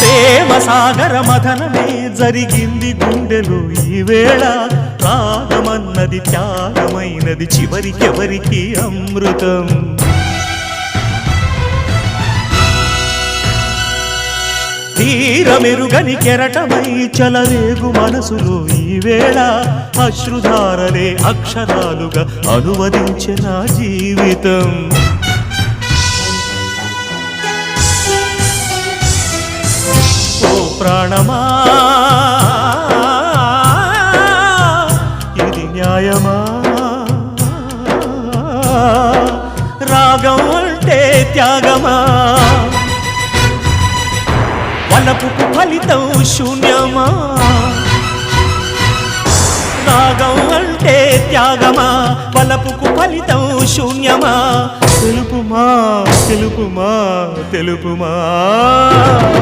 ప్రేమ సాగర మథనమే జరిగింది గుండెలో ఈవేళ రాగమన్నది త్యాగమైనది చివరికెవరికి అమృతం తీరమెరుగని కెరటమై చలరేగు మనసులో ఈవేళ అశ్రుధారలే అక్షరాలుగా అనువదించిన జీవితం ఓ ప్రాణమా ఇది న్యాయమా రాగం అంటే త్యాగమా వలపుకు ఫలితం శూన్యమా రాగం అంటే త్యాగమా వలపుకు ఫలితం శూన్యమా తెలుపుమా తెలుపుమా తెలుపుమా